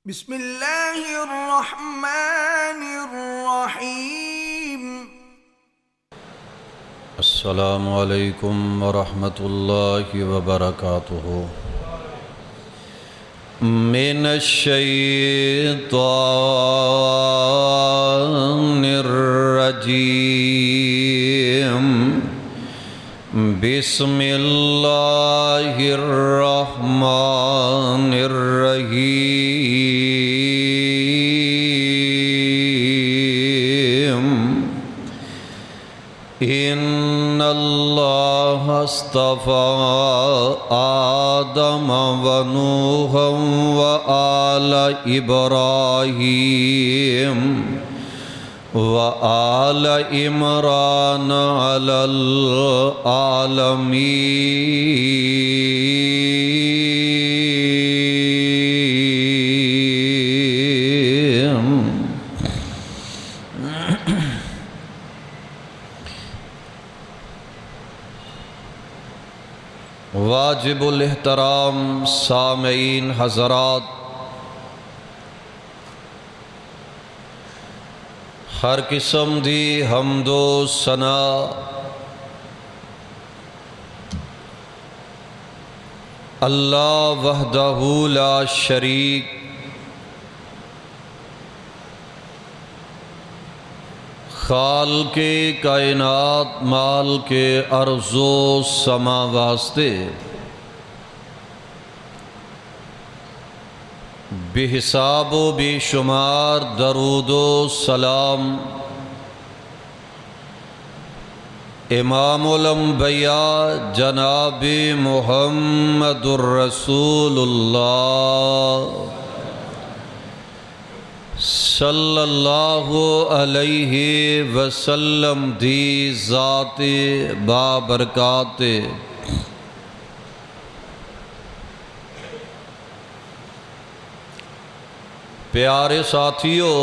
بسم اللہ الرحمن الرحیم۔ السلام علیکم ورحمۃ اللہ وبرکاتہ۔ من الشیطان الرجیم، بسم اللہ الرحمن الرحیم۔ ان اللہ اصطفى آدم ونوحا وآل ابراہیم وآل عمران علی العالمین۔ واجب الاحترام سامعین حضرات، ہر قسم دی حمد و ثنا اللہ وحدہ لا شریک خالق کائنات مال کے ارض و سما واسطے بے حساب و بے شمار درود و سلام امام الانبیاء جناب محمد الرسول اللہ صلی اللہ علیہ وسلم دی ذات بابرکات پیارے ساتھیوں،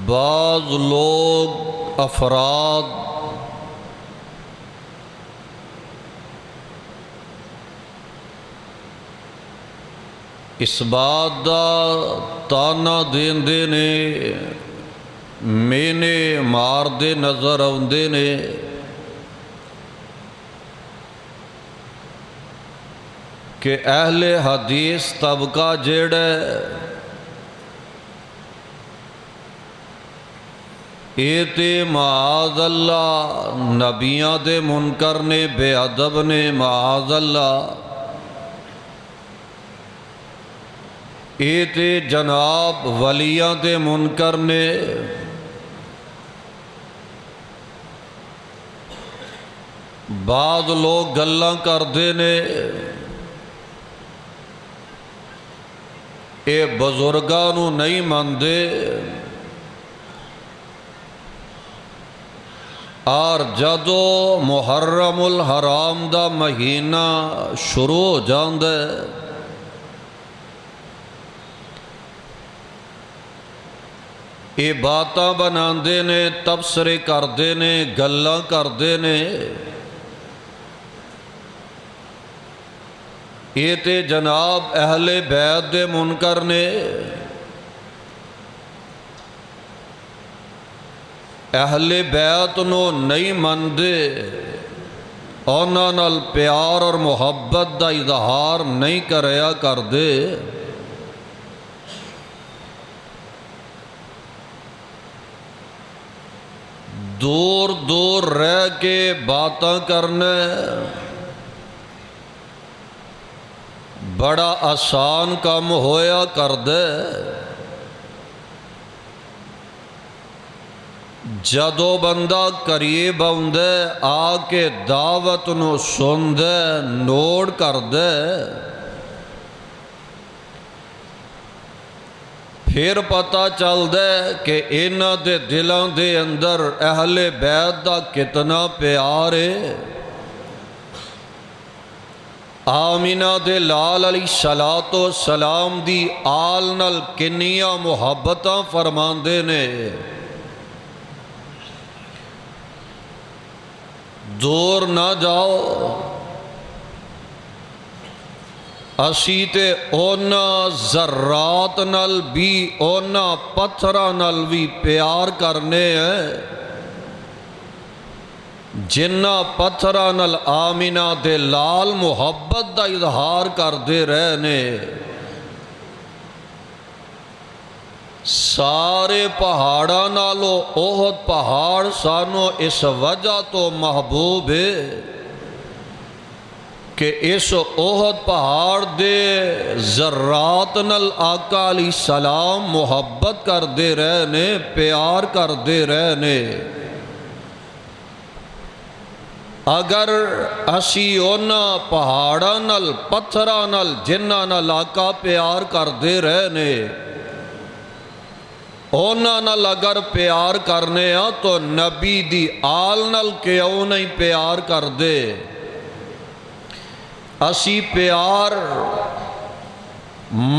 بعض لوگ افراد اس بات دا تانا دیندے نے، مینے مار دے نظر آندے نے کہ اہل حدیث طبقہ جیڑا اے تے معاذ اللہ نبیاں دے منکر نے، بے ادب نے، معاذ اللہ اے تے جناب ولیاں دے منکر نے، بعض لوگ گلاں کردے نے اے بزرگاں نو نہیں مندے، اور جدو محرم الحرام دا مہینہ شروع ہو جاندے اے باتاں بناندے نے، تبصرے کردے نے، گلاں کردے نے، اے تے جناب اہل بیت دے منکر نے، اہل بیت نو نہیں مندے، انہاں نال پیار اور محبت دا اظہار نہیں کریا کردے، دور دور رہ کے باتاں کرنے بڑا آسان کام ہویا کردے، جدو بندہ قریب آندے آ کے دعوت نو سندے نوٹ کردے، پھر پتہ چل دے کہ انہاں دے دلاں دے اندر اہل بیت دا کتنا پیار ہے۔ آمینہ دے لال علیہ السلام دی آل نال کنیاں محبتاں فرماندے نے، دور نہ جاؤ، اسی تے اونا ذرات نال بھی اونا پتھراں نال بھی پیار کرنے ہیں جنہ پتھراں نال آمینہ دے لال محبت دا اظہار کردے رہنے۔ سارے پہاڑاں نالو احد پہاڑ سانو اس وجہ تو محبوب ہے کہ اس احد پہاڑ دے ذرات نال آقا علیہ السلام محبت کردے رہنے، پیار کردے رہنے۔ اگر اسی اونا پہاڑاں نال پتھراں نال جنہ نال آقا پیار کردے رہنے، اونا نال اگر پیار کرنے ہاں تو نبی دی آل نال کیوں نہیں پیار کر دے؟ اسی پیار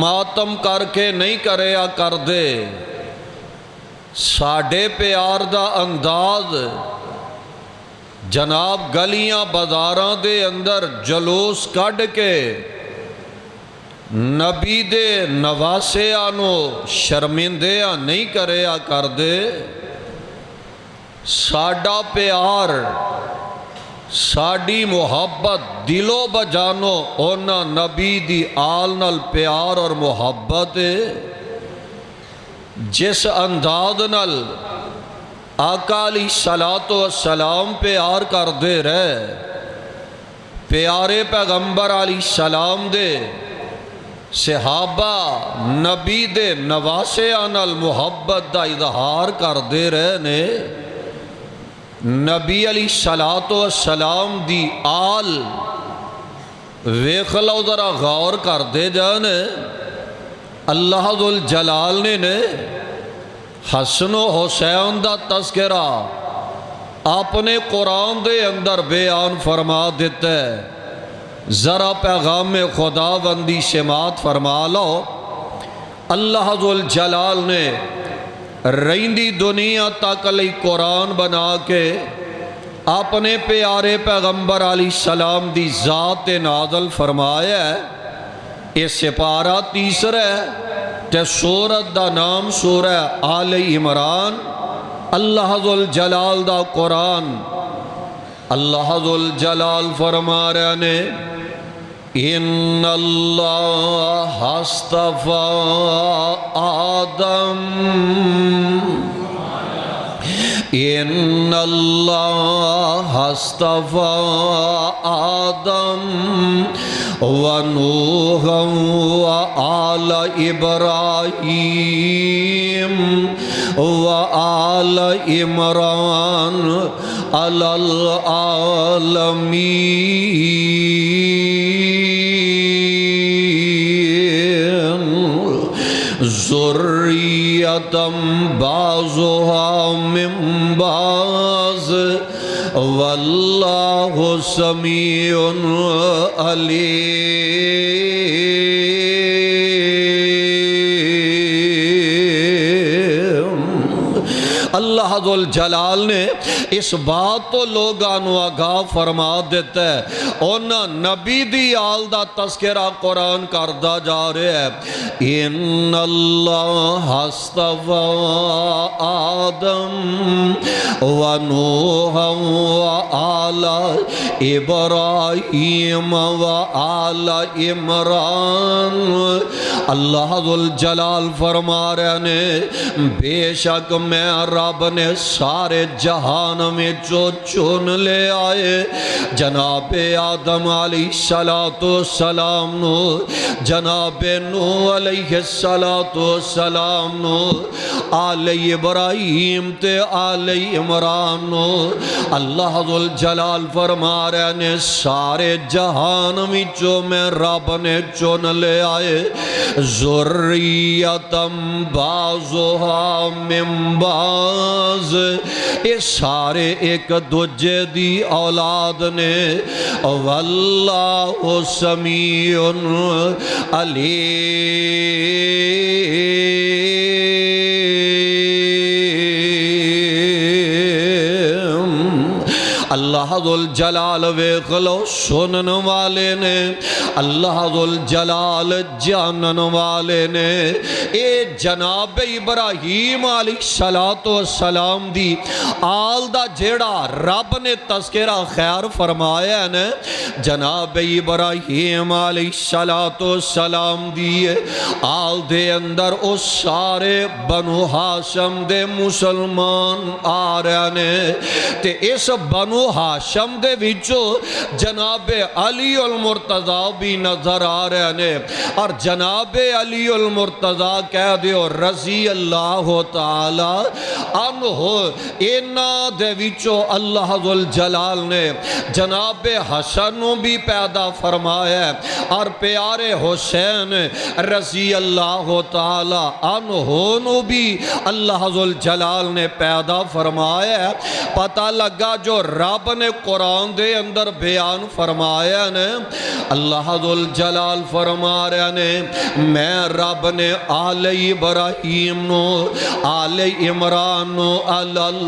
ماتم کر کے نہیں کریا کر دے، ساڑھے پیار دا انداز جناب گلیاں بازاراں دے اندر جلوس کڈ کے نبی دے نواسے آنو شرمندے نہیں کریا کر دے۔ ساڑھا پیار ساڑھی محبت دلو بجانو اونا نبی دی آل نال پیار اور محبت جس انداز نال آقا علیہ السلام پیار کر دے رہے، پیارے پیغمبر علیہ السلام دے صحابہ نبی دے نواسے نال محبت دا اظہار کر دے رہنے۔ نبی علیہ السلام دی آل ویکھ لو ذرا غور کر دے جانے، اللہ ذوالجلال نے حسن و حسین دا تذکرہ اپنے قرآن دے اندر بیان فرما دیتا ہے۔ ذرا پیغام خدا بندی سماعت فرما لو۔ اللہ ذوالجلال نے رہندی دنیا تک لئی قرآن بنا کے اپنے پیارے پیغمبر علیہ السلام دی ذات نازل فرمایا ہے۔ یہ سپارہ تیسرا ہے تے سورت دا نام سورہ آل عمران۔ اللہ ذوالجلال دا قرآن، اللہ ذوالجلال فرما رہے نے ان اللہ اصطفیٰ آدم، ان اللہ اصطفیٰ آدم ونوح وآل ابراہیم وآل عمران علی العالمین ذریۃ بعضها من بعض واللہ سمیع علیم۔ اللہ ذوالجلال نے اس بات تو لوگانو آگاہ فرما دیتا ہے، اونا نبی دی آل دا تذکرہ قرآن کردہ جا رہے ہے۔ ان اللہ اصطفیٰ آدم ونوح وآل ابراہیم وآل عمران۔ اللہ ذوالجلال فرما رہے نے بے شک میں رب نے سارے جہان میں جو چن لے آئے جناب آدم علیہ السلام نو، جناب نوح علیہ السلام نو، آل ابراہیم تے آل عمران نو۔ اللہ ذوالجلال فرما رہے نے سارے جہان میں جو میں رب نے چن لے آئے ذریۃ بعضها من بعض، یہ سارے ایک دوجے دی اولاد نے۔ واللہ سمیع علیم۔ اللہ ذل جلال ویکھ لو سنن والے نے، اللہ ذل جلال جانن والے نے۔ اے جناب ابراہیم علیہ السلام دی آل دا جیڑا رب نے تذکرہ خیر فرمایا ہے نا، جناب ابراہیم علیہ السلام دی آل دے اندر اس سارے بنو ہاشم دے مسلمان آ رہے نے، تے اس بنو ہاشم دے وچو جناب علی المرتضیٰ بھی نظر آ رہے نے، اور جناب علی المرتضیٰ کہہ دیو رضی اللہ تعالی عنہ، اینا دے وچو اللہ ذل جلال نے جناب حسن بھی پیدا فرمایا اور پیارے حسین رضی اللہ تعالی عنہ بھی اللہ ذل جلال نے پیدا فرمایا۔ پتہ لگا جو رب نے قرآن دے اندر بیان فرمایا نے، اللہ ذل جلال فرما رہے نے میں رب نے آل ابراہیم نو آل عمران نو العالمین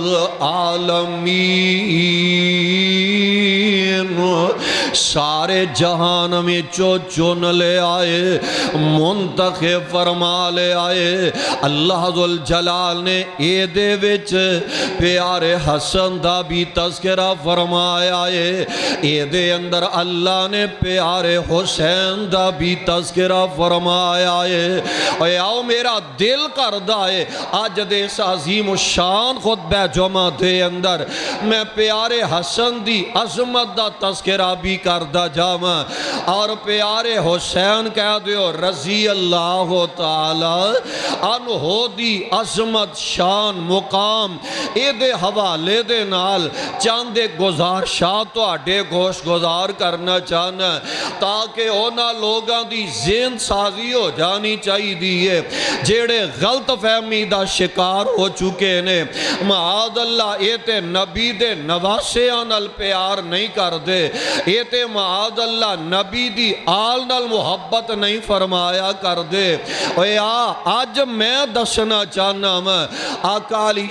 سارے جہان میں چن لے آئے، منتخب فرما لے آئے۔ اللہ ذل جلال نے اے دے وچ پیارے حسن دا بھی تذکرہ فرمایا ہے، اے دے اندر اللہ نے پیارے حسین دا بھی تذکرہ فرمایا ہے۔ اے آؤ میرا دل کردہ ہے آج دے اس عظیم الشان خطبہ جمعہ دے اندر میں پیارے حسن دی عظمت دا تذکرہ بھی کردہ جاما، اور پیارے حسین کہہ دیو رضی اللہ تعالی عنہ دی عظمت شان مقام اے دے حوالے دے نال چاندے گزارشات تو اڈے گوش گزار کرنا چاہنا تاکہ اونا لوگاں دی ذہن سازی ہو جانی چاہی دیئے جیڑے غلط فہمی دا شکار ہو چکے نے۔ معاذ اللہ اے تے نبی دے نواسے آنال پیار نہیں کر دے، اے تے معاذ اللہ نبی دی آل نال محبت نہیں فرمایا کر دے۔ اے آج میں دسنا چاہنا میں آقا علیہ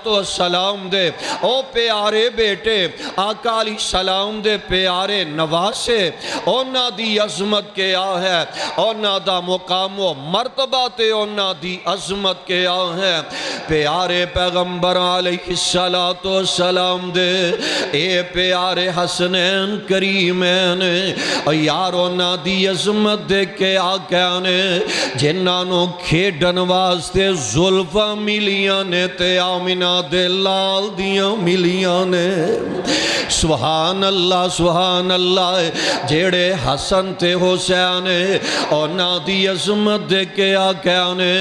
السلام دے او پیارے بیٹے، آقا علیہ السلام دے پیارے نواسے، اونا دی عظمت کیا ہے، اونا دا مقام و مرتبہ تے اونا دی عظمت کیا ہے۔ پیارے پیغمبر علیہ السلام دے اے پیارے حسنین کریمین یار اونا دی عظمت دے کے آقا نے جنانو کھیڈن واسطے زلفہ ملیاں نے تے آمینہ دے لال دیاں ملیاں نے۔ سبحان اللہ جیڑے حسن تے حسین اونا دی عظمت دے کے آقا نے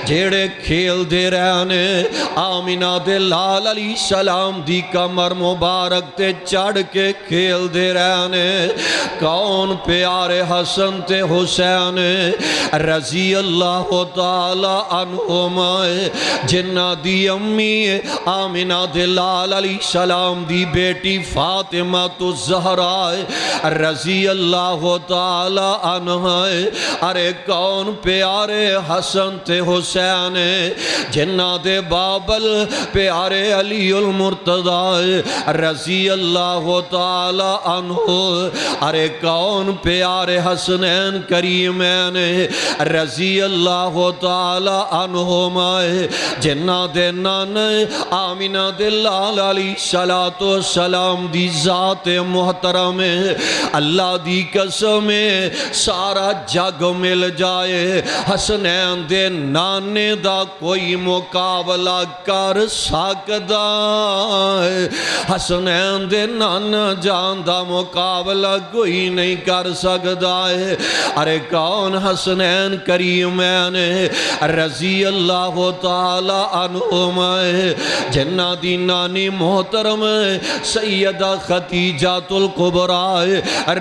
جیڑے کھیل دے رہنے آمینہ دے لال علیہ السلام دی کمر مبارک تے چڑھ کے کھیل دے رہنے۔ کون پیارے حسن تے حسین رضی اللہ تعالی عنہما جنہ دی امی آمینہ دے لال علیہ السلام دی بیٹی فاطمہ الزہرا رضی اللہ تعالی عنہ۔ ارے کون پیارے حسن تے حسین جنہ دے بابل پیارے علی المرتضیٰ رضی اللہ تعالی عنہ۔ ارے کون پیارے حسنین کریمین رضی اللہ تعالی عنہما جنہ دے نان آمینہ دے لال علیہ السلام دی ذات محترم اللہ دی قسم سارا جگ مل جائے حسنین دے نانے دا کوئی مقابلہ کر سکدا ہے، حسنین دے نانا جان دا مقابلہ کوئی نہیں کر سکدا ہے۔ ارے کون حسنین کریمین رضی اللہ تعالی عنہما جنہ دی نانی محترم سیدہ خدیجہ الکبریٰ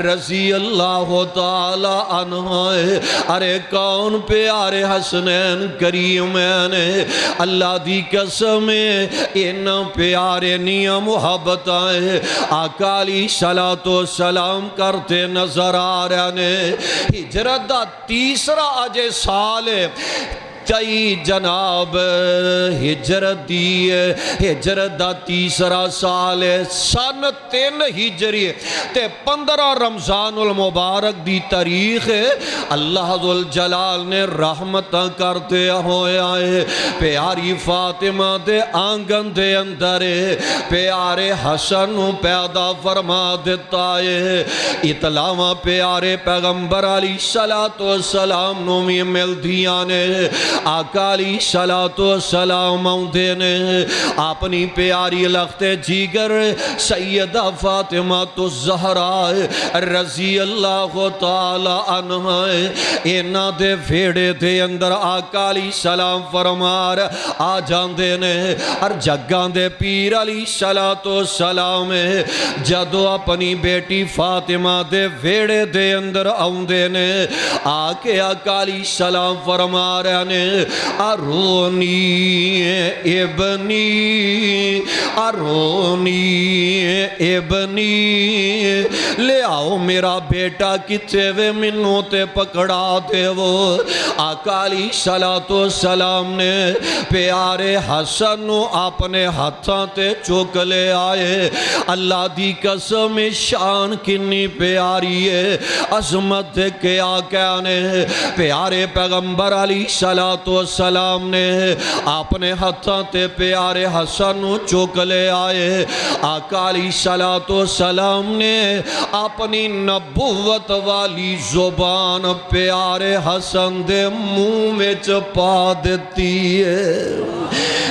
رضی اللہ تعالی عنہ۔ ارے کون پیارے حسنین کریمین اللہ دی قسم انہاں پیارے نیاں محبتائیں آقا علیہ السلام کرتے نظر آ رہے نے۔ ہجرت دا تیسرا اجے سال کئی جناب ہجرت دی ہجرت دا تیسرا سال ہے سن 3 ہجری تے 15 رمضان المبارک دی تاریخ ہے اللہ ذوالجلال نے رحمتاں کرتے ہوئے آئے پیاری فاطمہ دے آنگن دے اندر پیارے حسن پیدا فرما دیتا ہے اطلاع پیارے پیغمبر علیہ السلام نو بھی مل دیا نے آقا علیہ السلام آؤندے نے اپنی پیاری لخت جیگر سیدہ فاطمہ الزہرا رضی اللہ تعالی عنہ اینا دے ویڑے دے اندر آقا علیہ السلام فرمار آ جاندے نے اور جگاں دے پیر علیہ السلام جدو اپنی بیٹی فاطمہ دے ویڑے دے اندر آؤندے نے آکے آقا علیہ السلام فرما رہے نے ارونی ابنی ارونی ابنی لے آؤ میرا بیٹا کتے وے منوں تے پکڑا دے وہ آقا علیہ السلام نے پیارے حسن نو اپنے ہاتھاں تے چوک لے آئے اللہ دی قسم شان کنی پیاری ہے عظمت کے آقا نے پیارے پیغمبر علیہ السلام نے اپنے ہاتھاں تے پیارے حسن نو چوک لے آئے آقا علیہ السلام نے اپنی نبوت والی زبان پیارے حسن دے منہ میں چپا دیتی ہے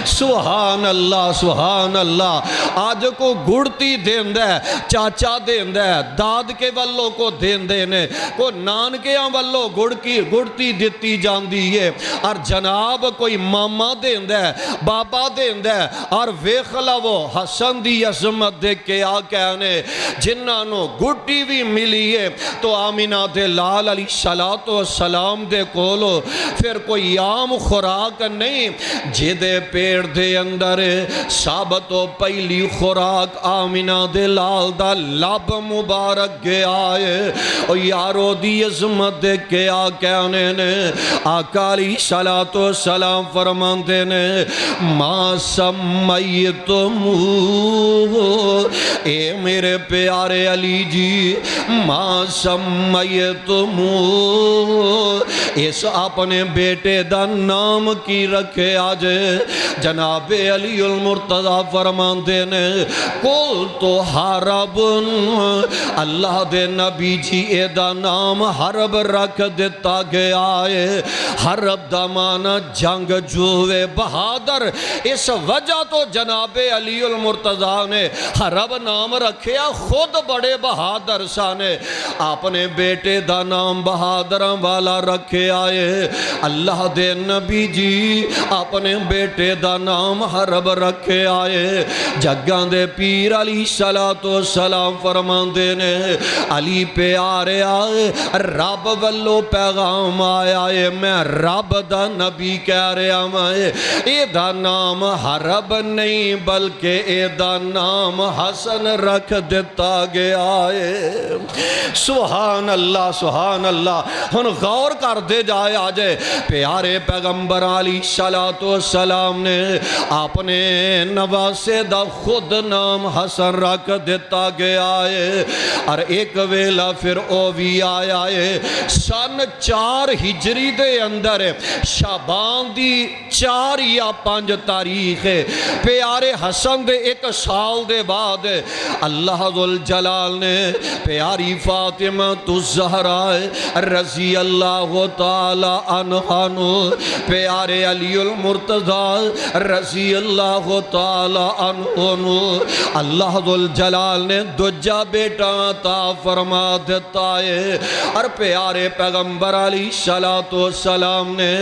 سبحان اللہ سبحان اللہ آج کو گڑتی دیندہ ہے چاچا دیندہ ہے داد کے والوں کو دیندے نے کو نان کے والوں گڑتی دیتی جان دی ہے اور جناب کوئی ماما دیندہ ہے بابا دیندہ ہے اور ویخلا وہ حسن دی عظمت دے کے آقا نے جنانو گڑتی بھی ملی ہے تو آمینہ دے لال علیہ السلام دے کولو پھر کوئی عام خوراک نہیں جدے پیڑ دے اندر ثابت و پہلی خوراک آمینہ دے لال دا لب مبارک گیا ہے اور یارو دی عظمت دے کے آقا نے آقا علیہ السلام فرماندے نے ما سمیتم اے میرے پیارے علی جی ما سمیتم اس اپنے بیٹے دا نام کی رکھے آج جناب علی المرتضی فرماندے نے کل تو حرب اللہ دے نبی جی اے دا نام حرب رکھ دیتا گیا ہے حرب دا معنی جنگ جوے بہادر اس وجہ تو جناب علی المرتضی نے حرب نام رکھیا خود بڑے بہادر سانے اپنے بیٹے دا نام بہادران والا رکھے آئے اللہ دے نبی جی اپنے بیٹے دا نام حرب رکھے آئے جگاں دے پیر علیہ السلام فرماندے نے علی پہ آرے آئے رب والو پیغام آئے میں رب دا نبی کہہ رہے آئے اے دا نام حرب نہیں بلکہ اے دا نام حسن رکھ دیتا گیا ہے سبحان اللہ سبحان اللہ ہن غور کر دے جائے آجے پیارے پیغمبر علیہ السلام نے اپنے نواسے دا خود نام حسن رکھ دیتا گیا ہے اور ایک ویلا پھر او بھی آیا ہے سن 4 ہجری دے اندر شعبان دی 4 یا 5 تاریخ ہے پیارے حسن دے 1 سال دے بعد اللہ ذوالجلال نے پیاری فاطمہ الزہرا رضی اللہ تعالی عنہ پیارے علی المرتضی رضی اللہ تعالی عنہ اللہ ذوالجلال نے دجا بیٹا عطا فرما دیتا ہے اور پیارے پیغمبر علیہ السلام نے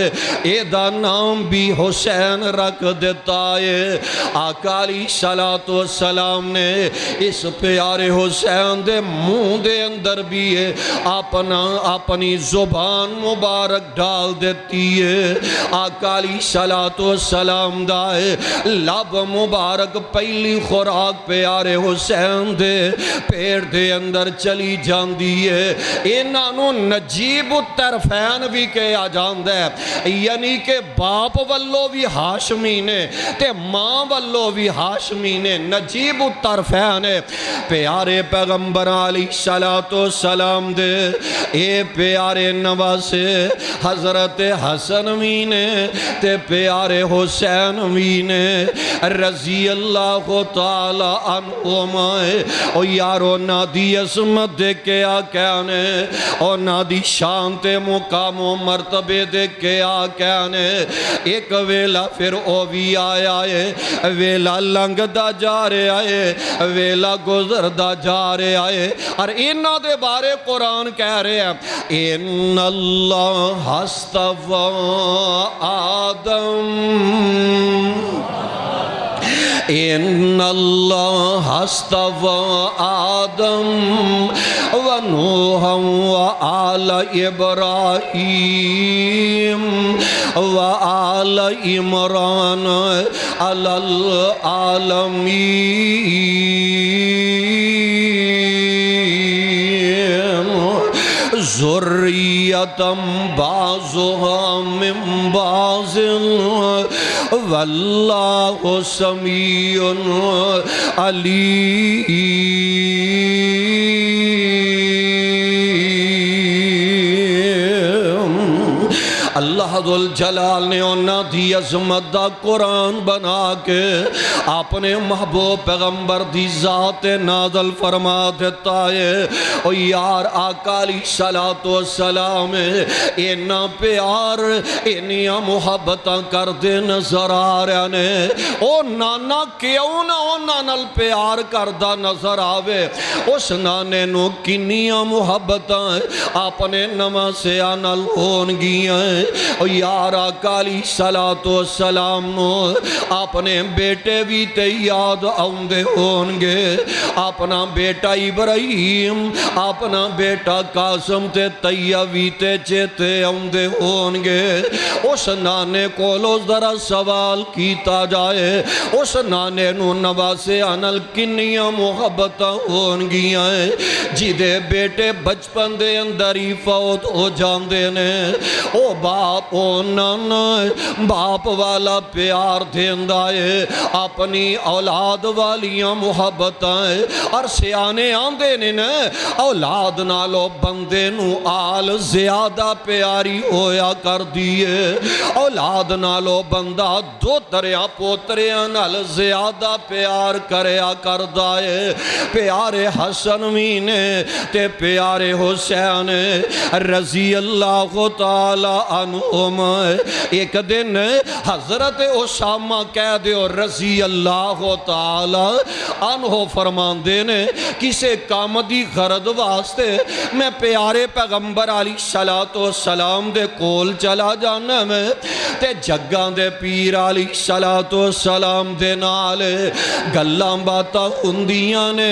اے دا نام بھی حسین رکھ دیتا ہے آقا علیہ السلام نے اس پیارے حسین دے منہ دے اندر بھی ہے اپنی زبان مبارک ڈال دیتی ہے آقا علیہ السلام سلام دائے لب مبارک پہلی خوراک پیارے حسین دے پیڑ دے اندر چلی جان دیئے انہوں نجیب الطرفین بھی کہا جان دے یعنی کہ باپ واللو بھی ہاشمی نے تے ماں واللو بھی ہاشمی نے نجیب الطرفین پیارے پیغمبر علیہ السلام دے اے پیارے نواسے حضرت حسن بھی نے تے پیارے حسین بھی نے رضی اللہ تعالی عنہما او یارو نادی عظمت دے کیا کہنے او نادی شان تے مقام و مرتبے دے کیا کہنے ایک ویلا پھر او بھی آیا ہے ویلا لنگ دا جا رہے آئے ویلا گزر دا جا رہے آئے اور انہاں دے بارے قرآن کہہ رہے ہیں ان اللہ استفا آدم ان اللہ استفا آدم و نوحا و آل ابراہیم و آل عمران علی العالمین ذریتم بعضها من بعض واللہ سمیع علیم اللہ ذو الجلال نے انہاں دی عظمت دا قرآن بنا کے اپنے محبوب پیغمبر دی ذات نازل فرما دیتا ہے او یار آقا علیہ السلام انہاں پیار انہاں محبتاں کر دے نظر آ رہے نے او نانا کیوں نہ او نانل پیار کردہ نظر آوے اس نانے نو کنیاں محبتاں اپنے نمہ سے آنل ہون گیا ہے او یار آقا علیہ السلام نو اپنے بیٹے بھی تے یاد آؤندے ہونگے اپنا بیٹا ابراہیم اپنا بیٹا قاسم تے طیبی تے چیتے آؤندے ہونگے اس نانے کو لو ذرا سوال کیتا جائے اس نانے نو نواسے آنل کنیاں محبتاں ہونگیاں جیدے بیٹے بچپن دے اندر ہی فوت ہو جاندے نے او باپ او نانا باپ والا پیار دیندہ ہے اپنی اولاد والیاں محبتاں اور سیانے آندے نے اولاد نالو بندے نو آل زیادہ پیاری ہویا کر دیئے اولاد نالو بندہ دو دریا پوتریاں نال زیادہ پیار کریا کر دائے پیارے حسن مینے تے پیارے حسین رضی اللہ تعالی عنہما ایک دن حضرت اسامہ کہہ دیو رضی اللہ تعالی عنہ فرمان دینے کسے کام دی غرض واسطے میں پیارے پیغمبر علیہ السلام دے کول چلا جانا میں تے جگان دے پیر علیہ السلام دے نالے گلاں باتا ہندیاں نے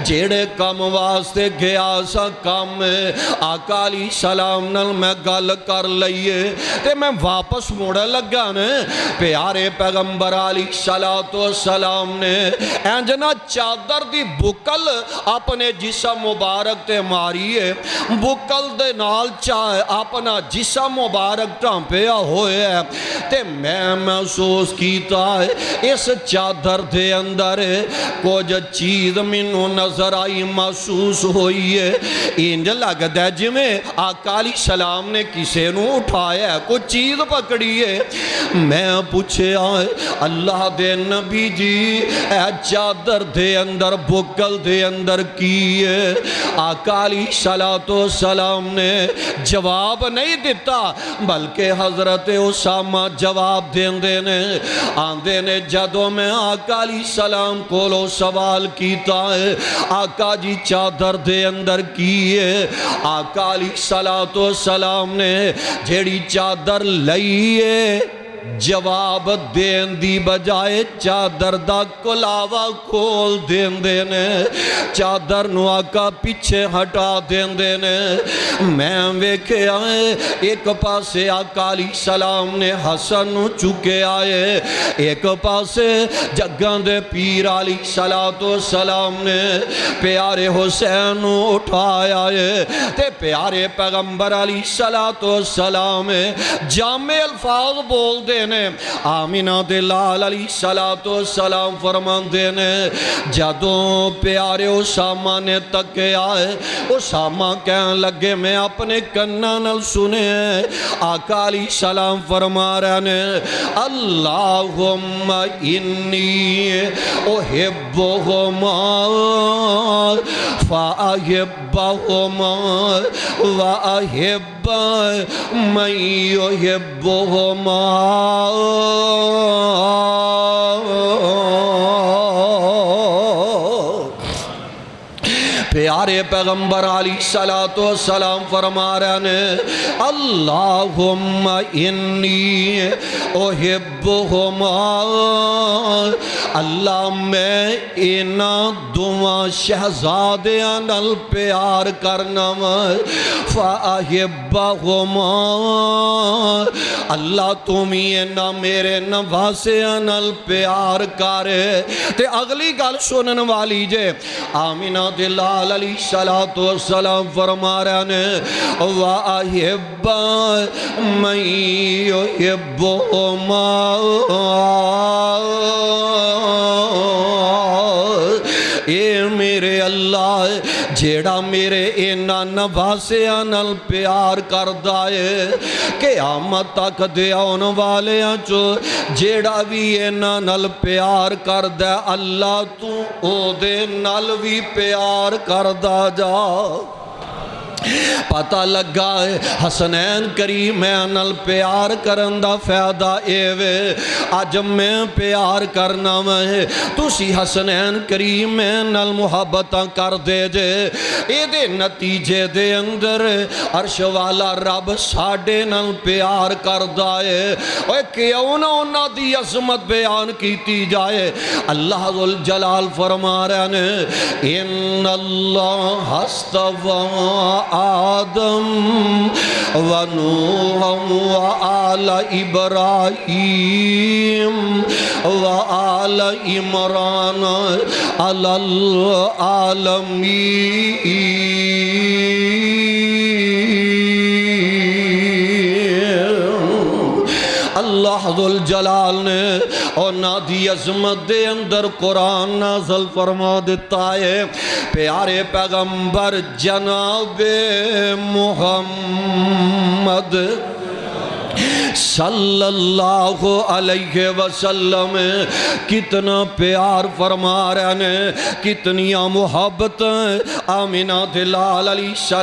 جیڑے کام واسطے گیا سا کام آقا علیہ السلام نل میں گل کر لئیے تے میں واپس موڑا لگا نے پیارے پیغمبر علیہ السلام نے اینجنا چادر دی بکل اپنے جسم مبارک تے ماریے بکل دے نال چاہے اپنا جسم مبارک ٹامپیا ہوئے ہے تے میں محسوس کیتا ہے اس چادر دے اندر کچھ چیز منو نظر آئی محسوس ہوئی ہے انج لگ دے جی میں آقا علیہ السلام نے کسے نو اٹھایا ہے کچھ چیز پکڑی ہے میں پوچھے آئے اللہ دے نبی جی اے چادر دے اندر بکل دے اندر کیے آقا علیہ السلام نے جواب نہیں دیتا بلکہ حضرت اسامہ جواب دیندے نے آندے نے جدو میں آقا علیہ السلام کو لو سوال کیتا ہے آقا جی چادر دے اندر کیے آقا علیہ السلام نے جیڑی چادر لئیے جواب دین دی بجائے چادر دا کلاوا کھول دین دینے چادر نو آقا پیچھے ہٹا دین دینے میں ویکھے آئے ایک پاسے آقا علیہ السلام نے حسن نو چکے آئے ایک پاسے جگاں دے پیر علیہ السلام نے پیارے حسین نو اٹھایا ہے تے پیارے پیغمبر علیہ السلام جامع الفاظ بول دینے آمینہ دے لال علیہ السلام فرمان دینے جدوں پیارے اسامہ نے تکے آئے اسامہ کہنے لگے میں اپنے کنانل سنے آقا علیہ السلام فرما رہنے اللہم انی احبہما فاحبہما وَأَحِبَّ مَن يُحِبُّهُمَا پیارے پیغمبر علیہ السلام فرما رہے ہیں اللہم انی احبہما اللہ میں اینا دعا شہزادیاں نل پیار کرنا فاحبہما اللہ تمہیں اینا میرے نواسیاں نل پیار کرے تے اگلی گل سنن والی جے آمینہ دلال علیہ السلام فرما رہے ہیں وَأَحِبَّ مَن يُحِبُّهُمَا اے میرے اللہ جیڑا میرے اینا نواسیاں نل پیار کر دائے قیامت تک دے آن والے چو جیڑا بھی اینا نل پیار کر دے اللہ تو او دے نل بھی پیار کر دا جا پتہ لگا ہے حسنین کریم نل پیار کرندہ فیدہ ایوے آج میں پیار کرنا میں تُسی حسنین کریم نل محبتاں کر دے جے اے دے نتیجے دے اندر عرش والا رب ساڑھے نل پیار کر دائے اوہ کیوں نہ انہا دی عظمت بیان کیتی جائے اللہ ذوالجلال فرما رہے ہیں ان اللہ استوى آدم ونوح وآل ابراہیم وآل عمران علی العالمین اللہ ذوالجلال نے اور نادی عظمت دے اندر قرآن نازل فرما دیتا ہے پیارے پیغمبر جناب محمد صلی اللہ علیہ وسلم کتنا پیار فرما رہے ہیں کتنیاں محبت آمینہ دلال علیہ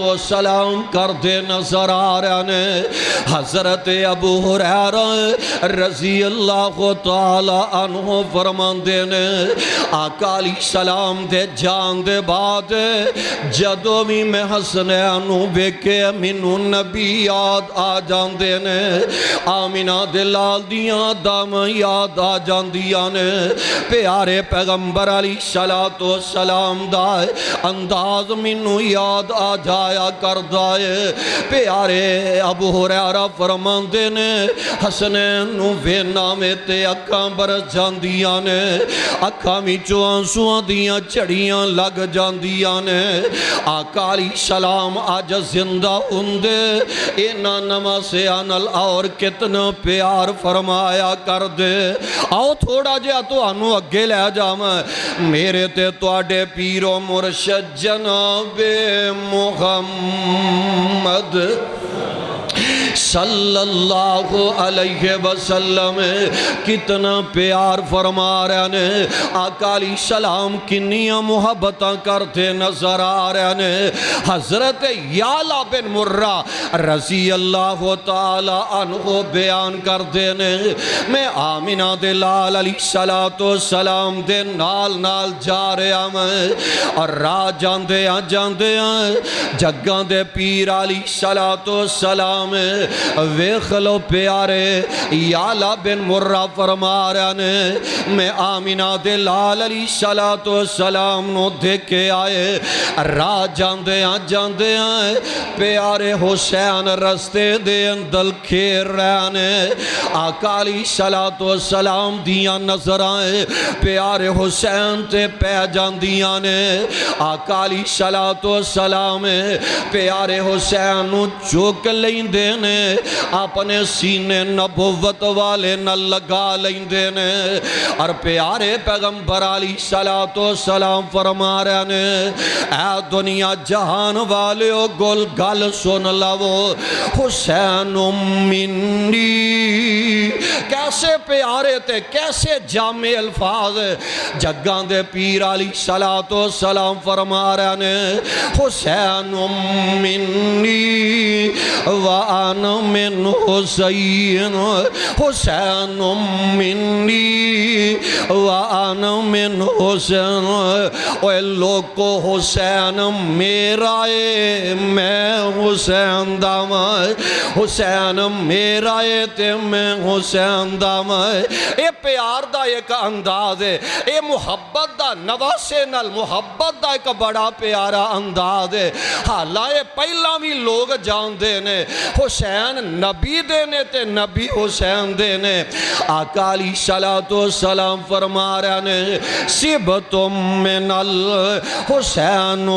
السلام کر دے نظر آ رہے ہیں حضرت ابو ہریرہ رضی اللہ تعالی عنہ فرمان دینے آقا علیہ السلام دے جان دے بعد جدو بھی میں حسنینوں بیکے منو نبی یاد آ جان دینے آمینہ دلال دیاں دام یاد آ جان دیاں نے پیارے پیغمبر علیہ السلام دائے انداز منو یاد آ جایا کر دائے پیارے ابو ہریرہ فرمان دینے حسنین نو وینا میں تے اکھاں برس جان دیاں نے اکھاں میں آنسواں دیاں چڑیاں لگ جان دیاں نے آقا علیہ السلام آج زندہ اندے اینا نماسے آنل اور کتنا پیار فرمایا کر دے آؤ تھوڑا جا تو آنو اگے لے جام میرے تے توڑے پیر و مرشد جناب محمد صلی اللہ علیہ وسلم کتنا پیار فرما رہے ہیں آقا علیہ السلام کنیاں محبتاں کرتے نظر آ رہے ہیں حضرت یعلا بن مرہ رضی اللہ تعالی عنہ بیان کر دینے میں آمینہ دلال علیہ السلام دے نال نال جا رہے ہیں اور راہ جاندے ہیں جگاں دے پیر علیہ السلام ویکھ لو پیارے یعلا بن مرہ فرما رہے نے میں آمینہ دے لال علیہ السلام نو دیکھے آئے راہ جاندے ہیں پیارے حسین رستے دے اندر کھیر رہے نے آقا علیہ السلام دیاں نظر آئے پیارے حسین تے پہ جاندیاں نے آقا علیہ السلام پیارے حسین نو چوک لیندے نے اپنے سینے نبوت والے نہ لگا لیندے نے اور پیارے پیغمبر علیہ السلام فرما رہے نے اے دنیا جہان والے گل گل سن لو حسین منی کیسے پیارے تے کیسے جامع الفاظ جگان دے پیر علیہ السلام فرما رہے نے حسین منی وان من حسین حسین منی وان من حسین اوے لوگو حسین میرا ہے میں حسین دام حسین میرا ہے تے میں حسین دام اے پیار دا ایک انداز ہے اے محبت دا نواسے نال محبت دا ایک بڑا پیارا انداز ہے حالائے پہلا بھی لوگ جان دینے حسین نبی دینے تے نبی حسین دینے آقا علیہ السلام فرما رہے نے سبتم من الحسین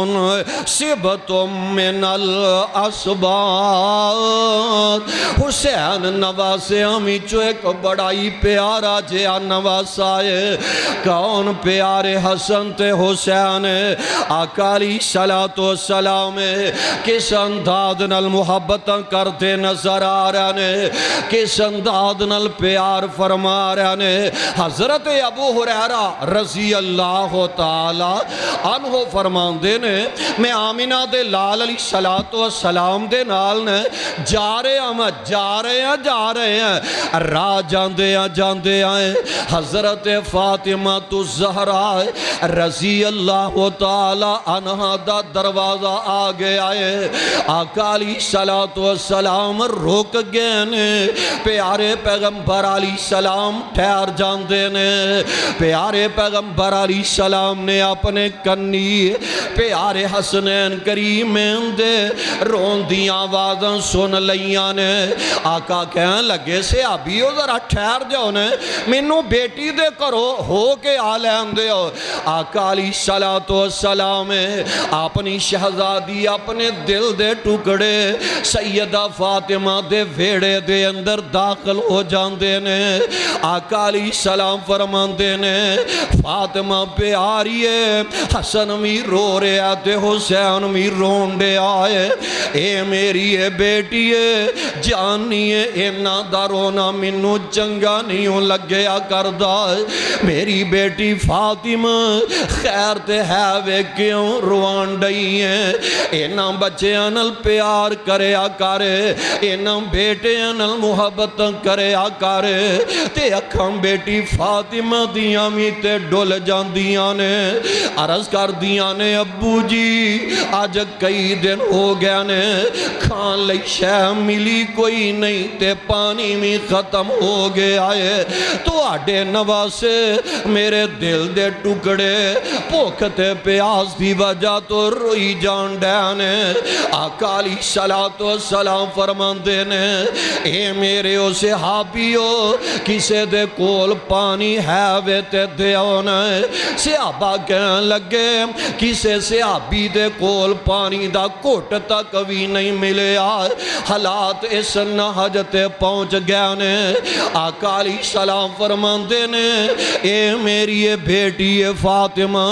سبتم من الاسبات حسین نواسے ہمیں جو ایک بڑائی پیارا جیا نواسائے کون پیارے حسن تے حسین آقا علیہ السلام کس انداز نال محبت کرتے نظر آ رہے نے کس انداز نال پیار فرما رہے نے حضرت ابو ہریرہ رضی اللہ تعالی عنہ فرمان دے نے میں آمینہ دے لال علیہ السلام دے نال نے جا رہے ہیں راہ جاندے آئے حضرت فاطمہ الزہرا رضی اللہ تعالی عنہ دا دروازہ آگے آئے آقا علیہ السلام روک گئے نے پیارے پیغمبر علیہ السلام ٹھہر جاندے نے پیارے پیغمبر علیہ السلام نے اپنے کنی پیارے حسنین کریمین دے رون دیاں آوازاں سن لیاں نے آقا کہنے لگے سے ابھی ذرا ٹھہر جاؤ نے منو بیٹی دے کرو ہو کے آلین دے ہو آقا علیہ السلام اپنی شہزادی اپنے دل دے ٹکڑے سیدہ فاطمہ دے ویڑے دے اندر داخل ہو جاندے نے آقا علیہ السلام فرماندے نے فاطمہ پیاری ہے حسن می رو رہے آتے حسین می روندے آئے اے میری ہے بیٹی ہے جانی ہے اینا دارونا منو چنگا نہیں لگیا کردہ میری بیٹی فاطمہ خیر تے ہے وے کیوں روان ڈئی ہیں اینا بچے انل پیار کرے آکارے اینا بیٹے انل محبت کرے آکارے تے اکھم بیٹی فاطمہ دیاں میتے ڈول جان دیاں نے عرض کر دیاں نے ابو جی آج کئی دن ہو گیا نے کھان لئی شہ ملی کوئی نہیں تے پانی میں ختم ہو گیا ہے تو آڈے نواسے میرے دل دے ٹکڑے پوکھتے پیاس دی وجہ تو روئی جان ڈینے آقا علیہ السلام فرماندے نے اے میرے او صحابیو کسے دے کول پانی ہے ویتے دیونے صحابہ کہنے لگے کسے صحابی دے کول پانی دا کوٹ تک بھی نہیں ملے آئے حالات اس نحجت پہنچ گیا نے آقا علیہ السلام فرماندے نے اے میری بیٹی فاطمہ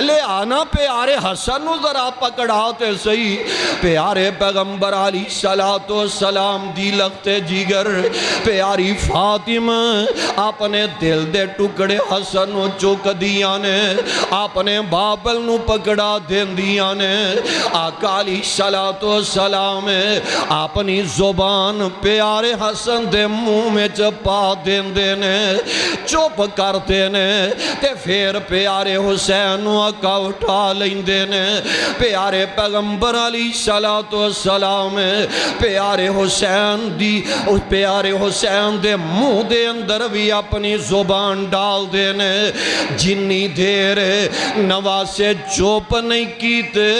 لے آنا پیارے حسن ذرا پکڑاتے صحیح پیارے پیغمبر علیہ السلام دی لگتے جگر پیاری فاطمہ اپنے دل دے ٹکڑے حسن چک دیا نے اپنے بابل نو پکڑا دین دیا نے آقا علیہ السلام اپنی زبان پیارے حسن دے منہ میں چپا دین دینے چپ کر دینے تے پھر پیارے حسین آقا اٹھا لیں دینے پیارے پیغمبر علیہ السلام پیارے پیارے حسین دی اس پیارے حسین دے منہ دے اندر بھی اپنی زبان ڈال دینے جنی دیر نواسے چوپ نہیں کیتے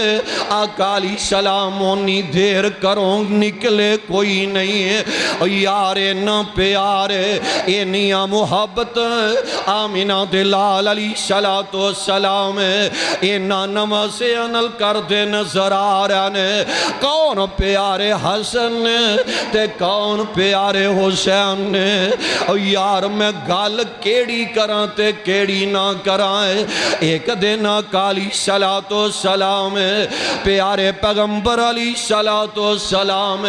آقا علیہ السلام انی دیر کروں نکلے کوئی نہیں ہے یارے نہ پیارے اینیاں محبت آمینہ دلال علیہ السلام اینا نواسے انل کر دے نظر آ رہنے کون پیارے حسن تے کون پیارے حسین یار میں گال کیڑی کراں تے کیڑی نہ کرائیں ایک دن آقا علیہ السلام پیارے پیغمبر علیہ السلام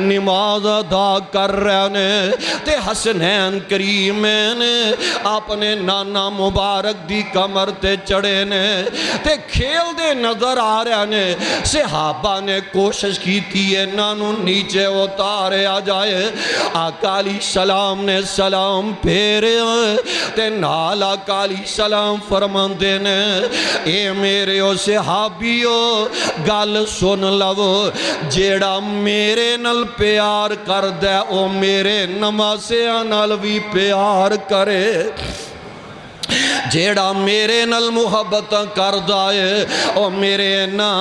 نماز ادا کر رہنے تے حسنین کریمین اپنے نانا مبارک دی کمر تے چڑھے نے تے کھیل دے نظر آ رہنے صحابہ نے کوشش کی تھی نانو نیچے اتارے آ جائے آقا علیہ السلام نے سلام پھیرے تے نال آقا علیہ السلام فرمان دینے اے میرے او صحابیو گل سن لو جیڑا میرے نل پیار کر دے او میرے نمازیاں نال بھی پیار کرے جیڑا میرے نل محبت کر دائے او میرے نا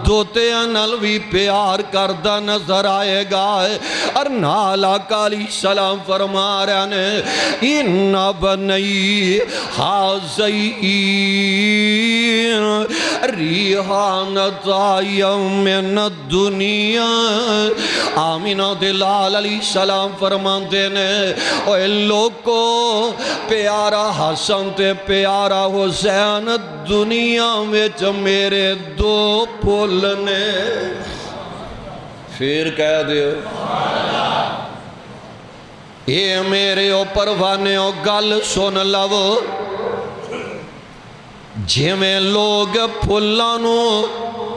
دوتے نل بھی پیار کردہ نظر آئے گا اور نال آقا علیہ السلام فرما رہنے ان بنی حاضین ریحانتا یوم الدنیا آمینہ دلال علیہ السلام فرمان دینے اے لوگو پیارا حسن تے پیارا حسین دنیا وچ میرے دو پھول نے پھر کہہ دیو اے میرے او پروانے او گل سن لو جے میں لوگ پھلانو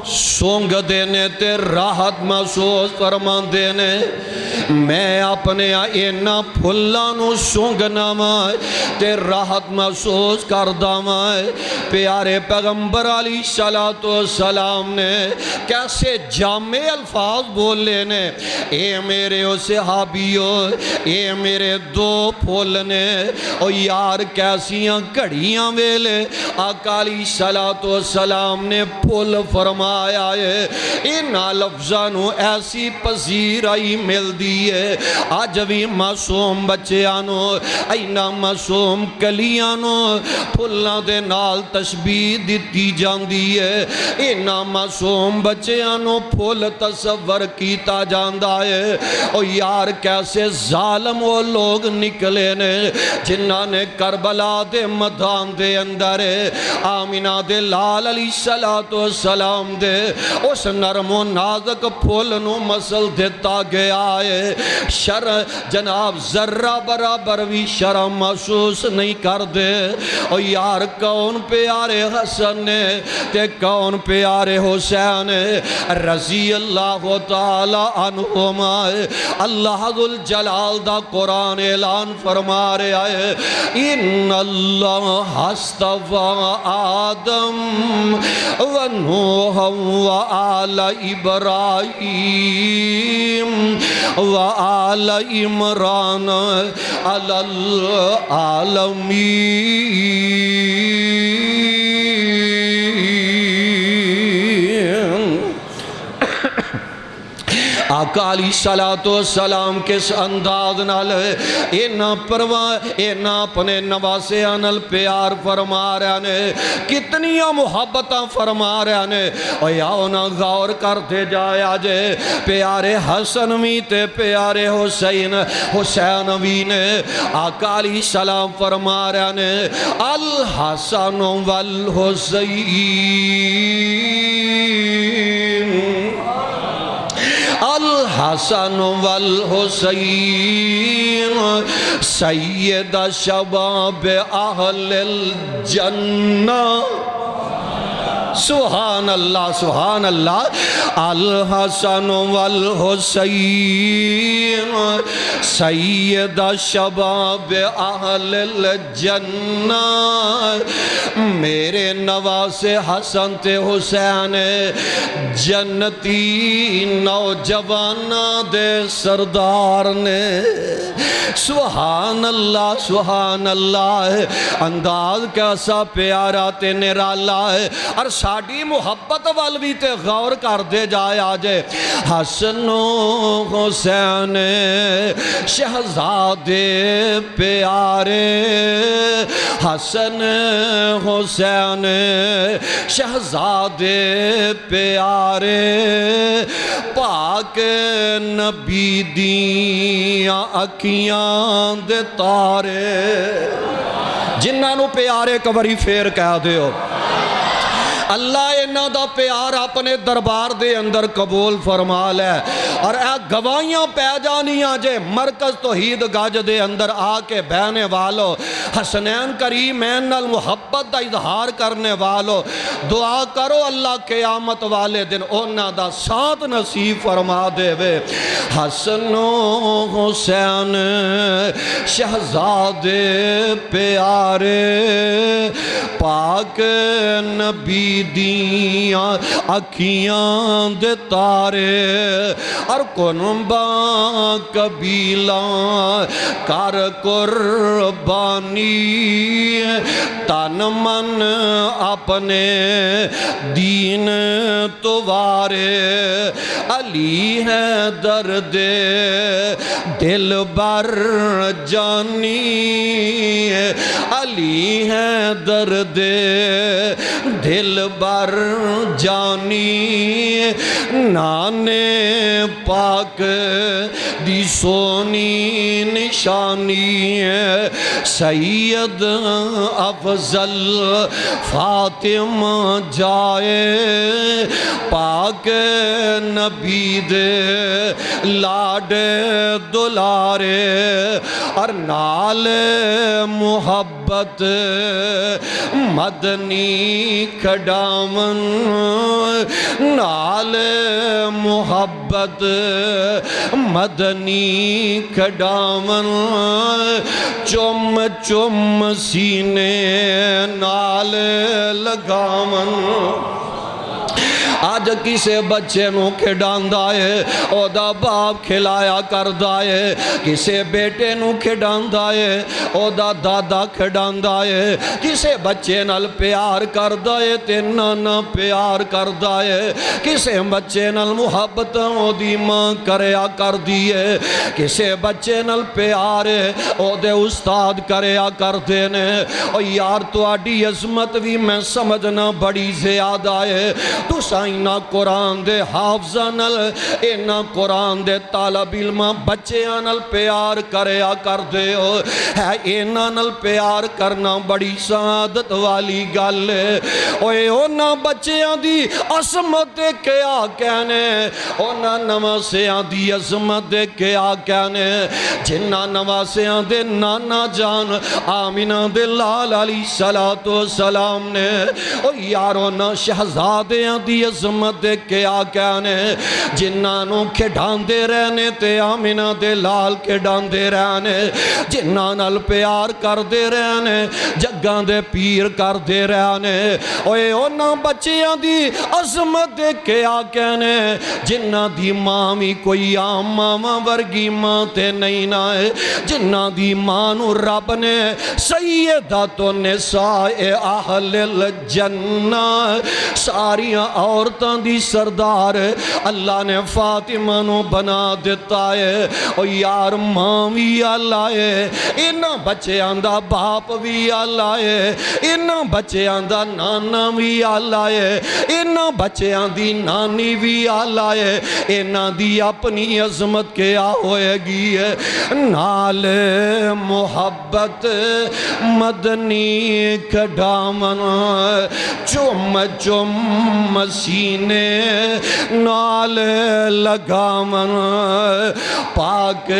سونگ دینے تے راحت محسوس فرمان دینے میں اپنے اینا پھلانو سونگنا مائے تے راحت محسوس کردہ مائے پیارے پیغمبر علیہ السلام نے کیسے جامع الفاظ بول لینے اے میرے او صحابیو اے میرے دو پھولنے او یار کیسیاں گھڑیاں ویلے آقا علیہ السلام نے پھول فرمایا ہے انہا لفظانو ایسی پذیرائی مل دیئے آج بھی معصوم بچیانو اینا معصوم کلیانو پھلنا دے نال تشبیح دیتی جان دیئے انہا معصوم بچیانو پھول تصور کیتا جان دائے او یار کیسے ظالم وہ لوگ نکلے نے جنہاں نے کربلا دے مدان دے اندر آمینہ دے لال علیہ السلام دے اس نرم و نازک پھولنو مسل دیتا گیا ہے شر جناب ذرہ برابر بھی شرم محسوس نہیں کر دے او یار کون پیارے حسن تے کون پیارے حسین رضی اللہ تعالی عنہما اللہ ذو الجلال دا قرآن اعلان فرما رہا ہے ان اللہ اصطفى آدم و نوح و آل ابراہیم و آل عمران علی العالمین آقا علیہ السلام کس انداز نال اینا اپنے نواسیاں نال پیار فرما رہے نے کتنیاں محبتاں فرما رہے نے اور یاؤنا غور کرتے جائے آجے پیارے حسن بھی تے پیارے حسین بھی نے آقا علیہ السلام فرما رہے نے الحسن والحسین الحسن والحسین سید شباب اہل الجنہ سبحان اللہ سبحان اللہ الحسن والحسین سید شباب اہل الجنہ میرے نواز حسن تے حسین جنتی نوجوانہ دے سردار نے سبحان اللہ انداز کیسا پیارا تے نرالا ہے اور ساڑی محبت والوی تے غور کر دے جائے آجے حسن و حسین شہزادے پیارے حسن حسین شہزادے پیارے پاک نبی دیاں اکھیاں دے تارے جنہاں نو پیارے کبری پھیر کہہ دیو اللہ انہاں دا پیار اپنے دربار دے اندر قبول فرما لے اور اے گواہیاں پہ جانیاں جے مرکز توحید گاج دے اندر آ کے بہنے والو حسنین کریمین نال محبت دا اظہار کرنے والو دعا کرو اللہ قیامت والے دن انہاں دا ساتھ نصیب فرما دے وے حسن و حسین شہزادے پیارے پاک نبی دیاں اکھیاں دے تارے اور کنبا قبیلہ کر قربانی تن من اپنے دین توارے علی ہے درد دل بر جانی علی ہے درد دل بر جانی نانے پاک دی سونی نشانی سید افضل فاطمہ جائے پاک نبی دے لاڈ دلارے اور نال محبت مدنی کھڈامن نال محبت مدنی کھڈامن چم چم سینے نال لگامن آج کسے بچے نو کھڑاندا ہے او دا باپ کھلایا کردا ہے کسے بیٹے نو کھڑاندا ہے او دا دادا کھڑاندا ہے کسے بچے نال پیار کردا ہے تے نانا پیار کردا ہے کسے بچے نال محبت او دی ماں کریا کردی ہے کسے بچے نال پیار او دے استاد کریا کردے نے او یار تواڈی عظمت بھی میں سمجھنا بڑی زیادہ ہے تو اینا قرآن دے حافظہ نل اینا قرآن دے طالب علمہ بچیاں نل پیار کریا کر دے ہو ہے اینا نل پیار کرنا بڑی سعادت والی گل ہے اوے اونا بچیاں دی عظمت دے کیا کہنے اونا نواسیاں دی عظمت دے کیا کہنے جنہ نواسیاں دے نانا جان آمینہ دے لال علیہ السلام نے او یارونا شہزادیاں دی عظمت دے کیا کہنے جنہاں نو کھڑان دے رہنے تے آمینہ دے لال کھڑان دے رہنے جنہاں نال پیار کر دے رہنے جگاں دے پیر کر دے رہنے اوے اونا بچیاں دی عظمت دے کیا کہنے جنہاں دی مامی کوئی عام ماما ورگی ماں تے نہیں نائے جنہاں دی مانو رب نے سیدۃ النساء اہل الجنہ ساریاں عورتاں دی سردار اللہ نے فاطمہ نو بنا دیتا ہے او یار ماں بھی اللہ ہے انہاں بچیاں دا باپ بھی اللہ ہے انہاں بچیاں دا نانا بھی اللہ ہے انہاں بچیاں دی نانی بھی اللہ ہے انہاں دی اپنی عظمت کیا ہوئے گی ہے نال محبت مدنی کھڈامن چم چم سینے نال لگامن پاک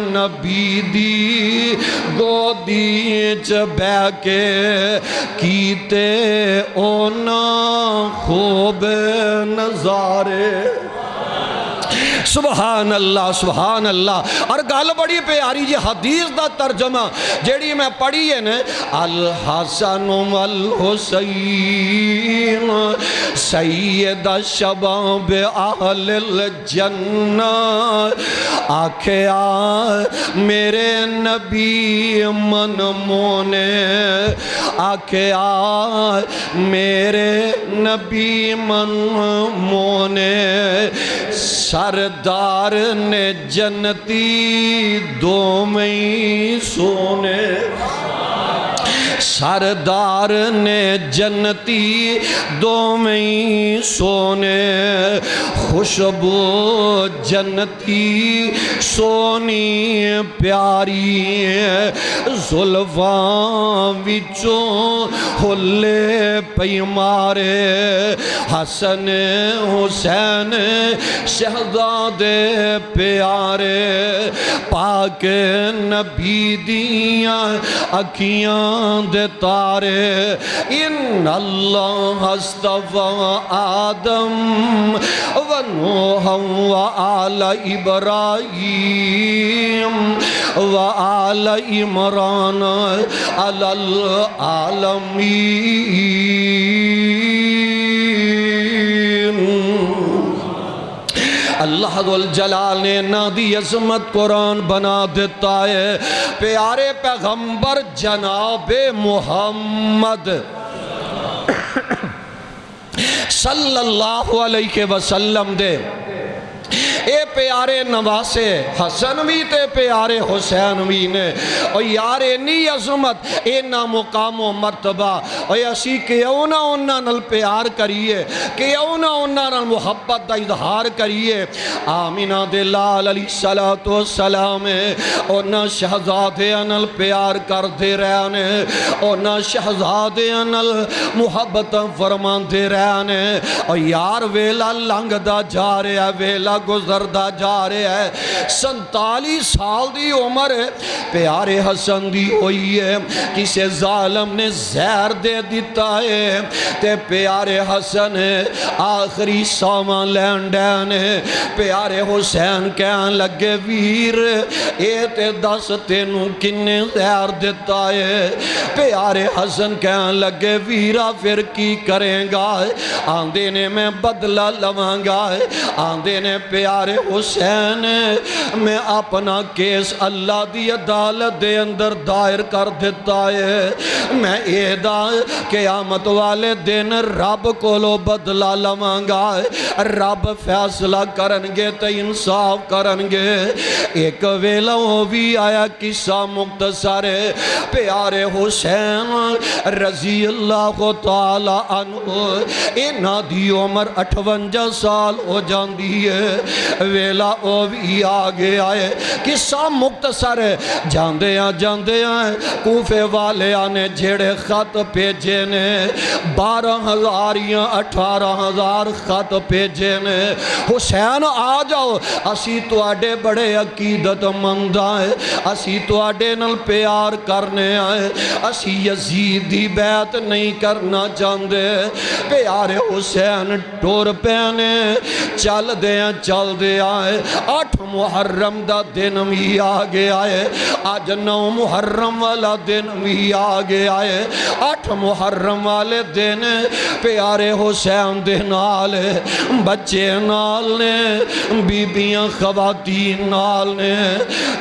نبی دی گودی چ بہ کے کیتے اونا خوب نظارے سبحان اللہ سبحان اللہ اور گل بڑی پیاری جی حدیث دا ترجمہ جیڑی میں پڑھی ہے نا الحسن والحسین سید شباب اہل الجنہ آکھیا میرے نبی من مونے آکھیا میرے نبی من مونے سردار نے جنتی دو میں سونے سردار نے جنتی دو میں سونے خوشبو جنتی سونی پیاری زلفاں وچوں ہلے پئی مارے حسن حسین شہزادے پیارے پاک نبی دیاں اکھیاں دے تارے ان اللہ اصطفى آدم و نوح و آل ابراہیم و آل عمران علی العالمین اللہ ذوالجلال نے نادی عظمت قرآن بنا دیتا ہے پیارے پیغمبر جناب محمد صلی اللہ علیہ وسلم دے اے پیارے نواسے حسن بھی تے پیارے حسین بھی نے اور یار اینی عظمت اینا مقام و مرتبہ اور اسی کیوں نہ انہاں نال پیار کریے کیوں نہ انہاں نال محبت دا اظہار کریے آمینہ دے لال علیہ السلام انہاں شہزادے نال پیار کر دے رہنے انہاں شہزادے نال محبت فرمان دے رہنے اور یار ویلا لنگ دا جا رہے ہے ویلا گزردہ جا رہے ہے 47 سال دی عمر ہے پیارے حسن دی ہوئی ہے کسے ظالم نے زہر دے دیتا ہے تے پیارے حسن آخری سامان لینڈین پیارے حسین کہن لگے ویر اے تے 10 تینوں کنے زہر دیتا ہے پیارے حسن کہن لگے ویرہ پھر کی کریں گا آندے نے میں بدلہ لوانگا آندے نے پیارے حسین میں اپنا کیس اللہ دی عدالت دے اندر دائر کر دیتا ہے میں ایدہ قیامت والے دن رب کو لو بدلہ لوانگا رب فیصلہ کرنگے تے انصاف کرنگے ایک ویلہ وہ بھی آیا قصہ مختصر پیارے حسین رضی اللہ تعالی عنہ اینا دی عمر 58 سال ہو جاندی ہے ویلا او بھی آگے آئے قصہ مختصر ہے جاندے ہیں کوفے والے آنے جھیڑے خط پیجے نے 12,000 یا 18,000 خط پیجے نے حسین آ جاؤ اسی تو آڈے بڑے عقیدت مند آئے اسی تو آڈے نل پیار کرنے آئے اسی یزید دی بیعت نہیں کرنا چاندے پیارے حسین ٹور پہنے چل دے آئے 8 محرم دا دن بھی آگے آئے آج 9 محرم والا دن بھی آگے آئے 8 محرم والے دن پیارے حسین دے نال بچے نال نے بیبیاں خواتین نال نے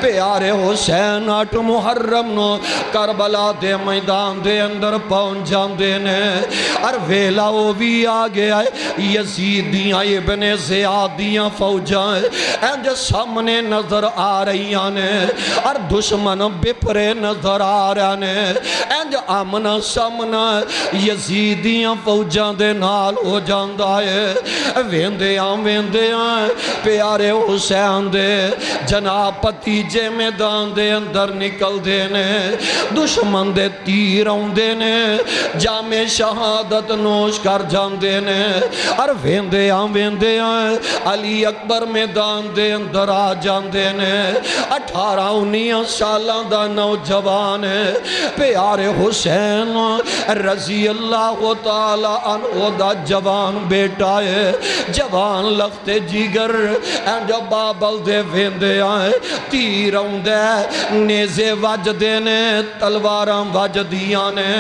پیارے حسین 8 محرم نو کربلا دے میدان دے اندر پہنچ جاندے نے اور ویلا وہ بھی آگے آئے یزیدیاں ابن زیادیاں فوجاں انج سامنے نظر آ رہی آنے اور دشمن بپرے نظر آ رہے ہیں انج آمنا سامنا یزیدیاں فوجاں دے نال ہو جاندہ ہے ویندے آن پیارے حسین دے جناب پتیجے میدان دے اندر نکل دینے دشمن دے تیر آن دینے جامع شہادت نوش کر جان دینے اور ویندے آن علی اکبر اکبر میدان دے اندر آ جاندے نے 18-19 سالاں دا نوجوان ہے پیارے حسین رضی اللہ تعالی عنہ دا جوان بیٹا ہے جوان لختے جگر جو بابل دے ویندے آئے تیر آؤندے نیزے وجدے نے تلواراں وجدیاں نے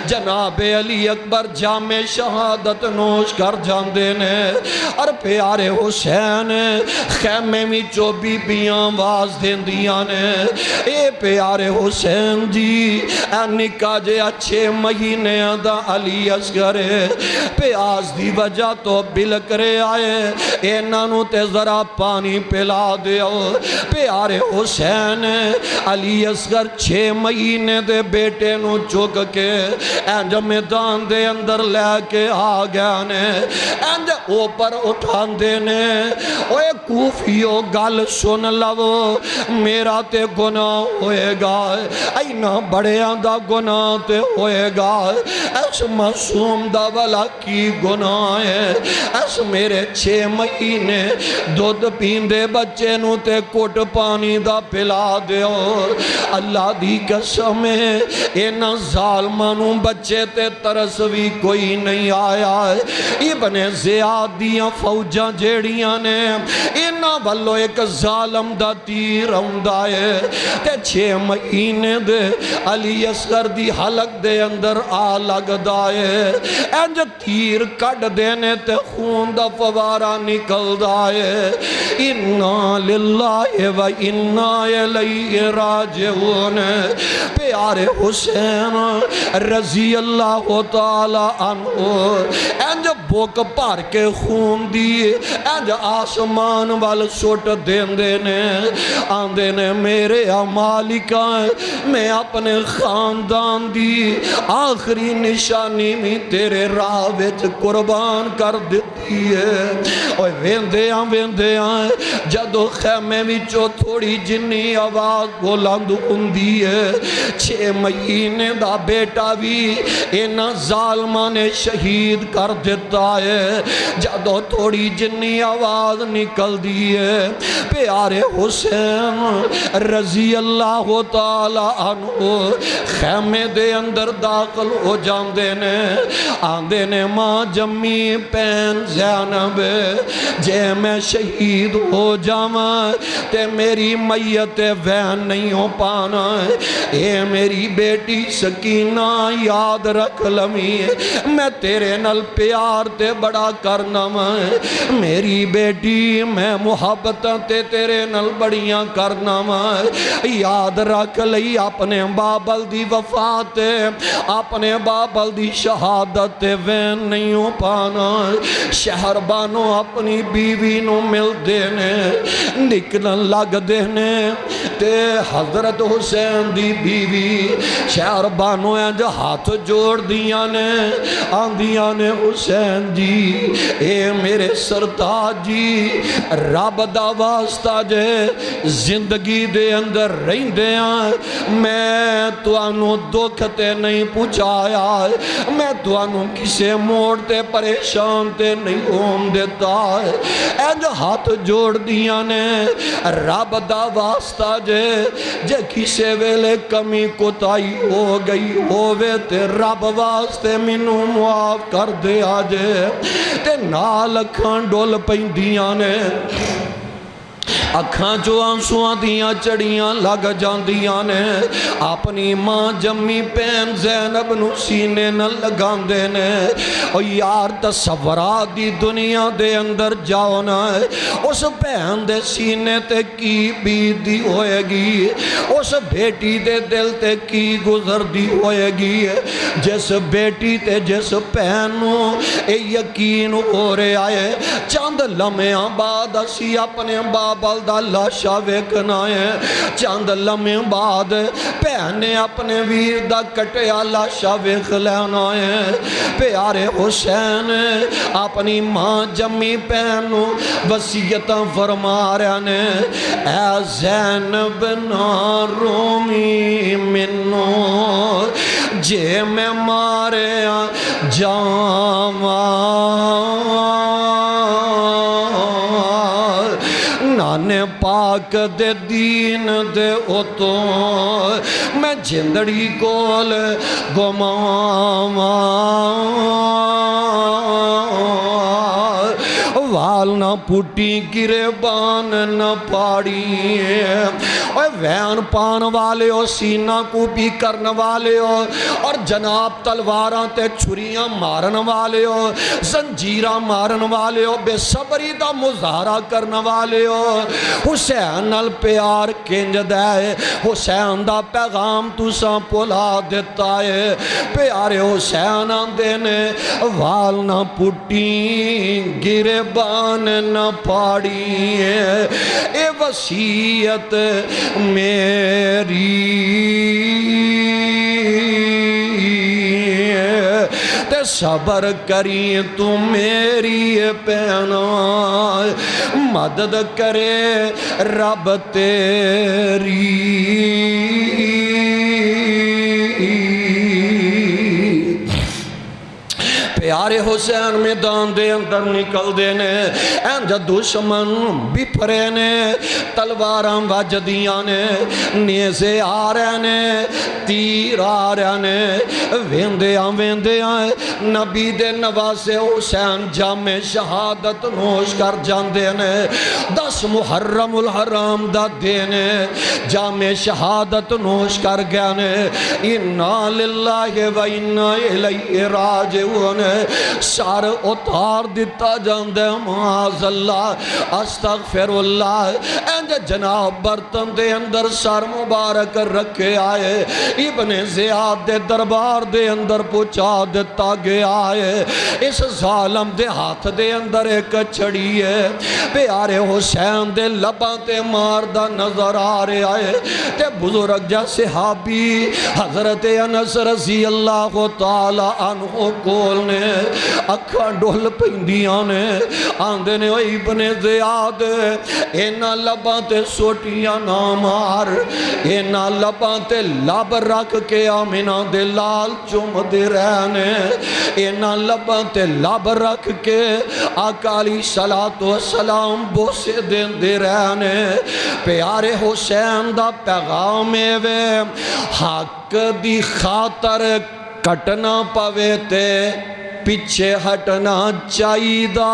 جناب علی اکبر جامع شہادت نوش کر جاندے نے اور پیارے حسین خیمے میں چو بی بیاں آواز دین دیاں نے اے پیارے حسین جی اے نکاح جے اچھے مہینے دا علی اصغر پیاز دی وجہ تو بلک رہے آئے اے نانو تے ذرا پانی پلا دیو پیارے حسین علی اصغر 6 مہینے دے بیٹے نو چک کے اینج میدان دے اندر لے کے آ گیا نے اینج اوپر اٹھان دے نے اوے کوفیو گل سن لو میرا تے گناہ ہوئے گا اینا بڑے آندہ گناہ تے ہوئے گا ایس معصوم دا والا کی گناہ ہے ایس میرے 6 مہینے دودھ پیندے بچے نو تے کوٹ پانی دا پلا دیو اللہ دی قسم ہے اینا ظالمانوں بچے تے ترس بھی کوئی نہیں آیا ہے ابن زیاد دیاں فوجاں جیڑیاں نے اینا والو ایک ظالم دا تیر آؤندا ہے تے 6 مہینے دے علی اصغر دی حلق دے اندر آ لگ دائے اینج تیر کٹ دینے تے خون دا فوارہ نکل دائے اِنَّا لِلَّهِ وَإِنَّا إِلَيْهِ راجعون پیارے حسین رضی اللہ تعالی عنہ اینج بوک پار کے خون دی اینج آسمان وال سوٹ دین دینے آندے نے میرے مالکہ میں اپنے خاندان دی آخری نشانی میں تیرے راہ وچ قربان کر دیتی ہے اوہ ویندے آئے جدو خیمے وچو تھوڑی جنی آواز بلند ہوندی ہے 6 مہینے دا بیٹا بھی اینا ظالمان شہید کر دیتا ہے جدو تھوڑی جنی آواز نکل دی ہے پیارے حسین رضی اللہ تعالی عنہ خیمے دے اندر داخل ہو جاندے نے آندے نے ماں جمی پین زینب جے میں شہید ہو جاواں تے میری میت وین نہیں ہو پانا اے میری بیٹی سکینہ یاد رکھ لمی میں تیرے نل پیار تے بڑا کرنا میری بیٹی میں محبت تے تیرے نل بڑیاں کرنا یاد رکھ لئی اپنے بابل دی وفات اپنے بابل دی شہادت وین نہیں ہو پانا شہر بانو اپنی بیوی نو مل دینے نکلن لگ دینے تے حضرت حسین دی بیوی شہر بانو اینج ہاتھ جوڑ دیاں نے آندیاں نے حسین جی اے میرے سرتاج جی رب دا واسطہ جے زندگی دے اندر رہندیاں میں توانو دکھ تے نہیں پوچھایا میں توانو کسے موڑ تے پریشان تے نہیں ہون دیتا اینج ہاتھ جوڑ دیاں نے رب دا واسطہ جے کسے ویلے کمی کوتائی ہو گئی ہووے تے رب واسطے منو معاف کر دے آجے تے نال اکھاں ڈول پیندیاں نے اکھاں جو آنسوਆਂ دیاں چڑیاں لگ جاندیاں نے اپنی ماں جمی پین زینب نو سینے نہ لگاندے نے او یار تصورات دی دنیا دے اندر جاؤ نا اس پین دے سینے تے کی بیت دی ہوئے گی اس بیٹی دے دل تے کی گزر دی ہوئے گی جس بیٹی تے جس پین نو اے یقین ہو رہے آئے چاند لمحہ بعد اسی اپنے بابل دا لاشا ویکنا ہے چاند لمحے بعد پہنے اپنے ویر دا کٹیا لاشا ویک لینا ہے پیارے حسین اپنی ماں جمی پہنو وصیتاں فرما رہے نے اے زینب نہ رومی منو جے میں مارے جاواں قرآن پاک دے دین دے اتو میں جندڑی کول گماواں وال نہ پوٹی گریبان نہ پاڑی اے وین پان والے ہو سینہ کو بھی کرن والے ہو اور جناب تلواراں تے چھریاں مارن والے ہو زنجیراں مارن والے ہو بے صبری دا مظاہرہ کرن والے ہو حسین نال پیار کنج دے حسین دا پیغام تساں پلا دیتا ہے پیارے حسین آندے نے وال نہ پوٹی گریبان نہ پاڑی اے وصیت میری تے صبر کری تو میری پینا مدد کرے رب تیری پیارے حسین میدان دے اندر نکل دینے اینجا دشمن بپرے نے تلواراں وجدیاں نے نیزے آ رہے نے تیر آ رہے نے ویندیاں نبی دے نواسے حسین جامع شہادت نوش کر جاندے نے 10 محرم الحرام دا دینے جامع شہادت نوش کر گیا نے انا للہ و انا الیہ راجعون سار اتار دیتا جاندے معاذ اللہ استغفر اللہ اینجا جناب برتن دے اندر سر مبارک رکھے آئے ابن زیاد دے دربار دے اندر پوچھا دیتا گیا ہے اس ظالم دے ہاتھ دے اندر ایک چھڑی ہے پیارے حسین دے لباں تے ماردہ نظر آ رہے آئے تے بزرگ جا صحابی حضرت انس رضی اللہ تعالی عنہ کول نے اکھاں ڈول پیندیاں نے آندے نے ابن زیاد اینا لباں تے سوٹیاں نہ مار اینا لباں تے لب رکھ کے آمینہ دے لال چوم دے رہنے اینا لباں تے لب رکھ کے آقا علیہ السلام بوسے دین دے رہنے پیارے حسین دا پیغام وے حق دی خاطر کٹنا پوے تے پیچھے ہٹنا چاہیے دا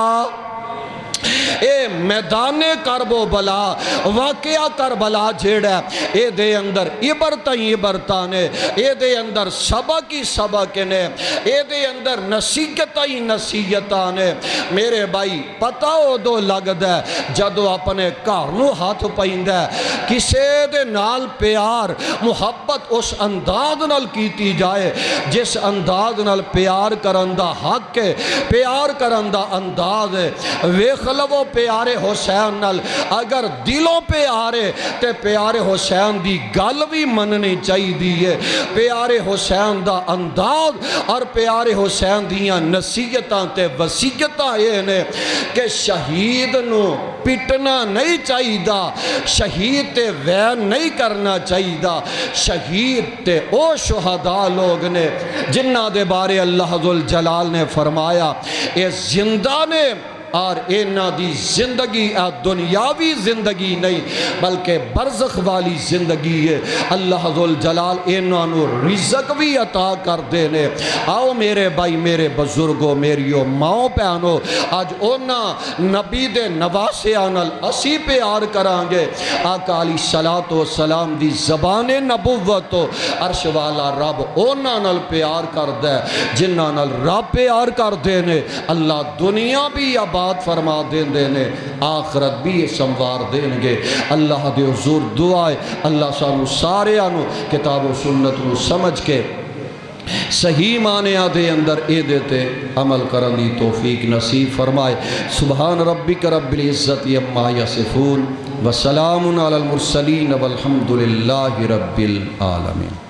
اے میدان کربلا واقعہ کربلا جھیڑا اے دے اندر عبرتانے اے دے اندر سبق ہی سبق نے اے دے اندر نصیحتانے میرے بھائی پتہ ہو دو لگ دے جدو اپنے کارنو ہاتھ پائند ہے کسے دے نال پیار محبت اس انداز نال کیتی جائے جس انداز نال پیار کرندہ حق ہے پیار کرندہ انداز ہے ویخلو پیارے حسین نال اگر دلوں پیارے تے پیارے حسین دی گل بھی مننی چاہی دیئے پیارے حسین دا انداز اور پیارے حسین دیاں نصیحتاں تے وصیتاں یہ نے کہ شہید نو پٹنا نہیں چاہی دا شہید تے وین نہیں کرنا چاہی دا شہید تے او شہداء لوگ نے جنہ دے بارے اللہ ذوالجلال نے فرمایا اے زندہ نے اور اینا دی زندگی دنیاوی زندگی نہیں بلکہ برزخ والی زندگی ہے اللہ ذوالجلال اینا نو رزق بھی عطا کر دینے آؤ میرے بھائی میرے بزرگوں میریو ماؤں پہنو آج اونا نبی دے نواسے آنال اسی پیار کرانگے آقا علیہ السلام دی زبان نبوت عرش والا رب اونا نال پیار کر دے جنہ نال رب پیار کر دینے اللہ دنیا بھی آباد فرما دینے آخرت بھی سنوار دینگے اللہ دے حضور دعائے اللہ سانو سارے آنو کتاب و سنت نو سمجھ کے صحیح معنی دے اندر اے دیتے عمل کرنی توفیق نصیب فرمائے سبحان ربک رب العزت عما یصفون وسلام علی المرسلین والحمدللہ رب العالمین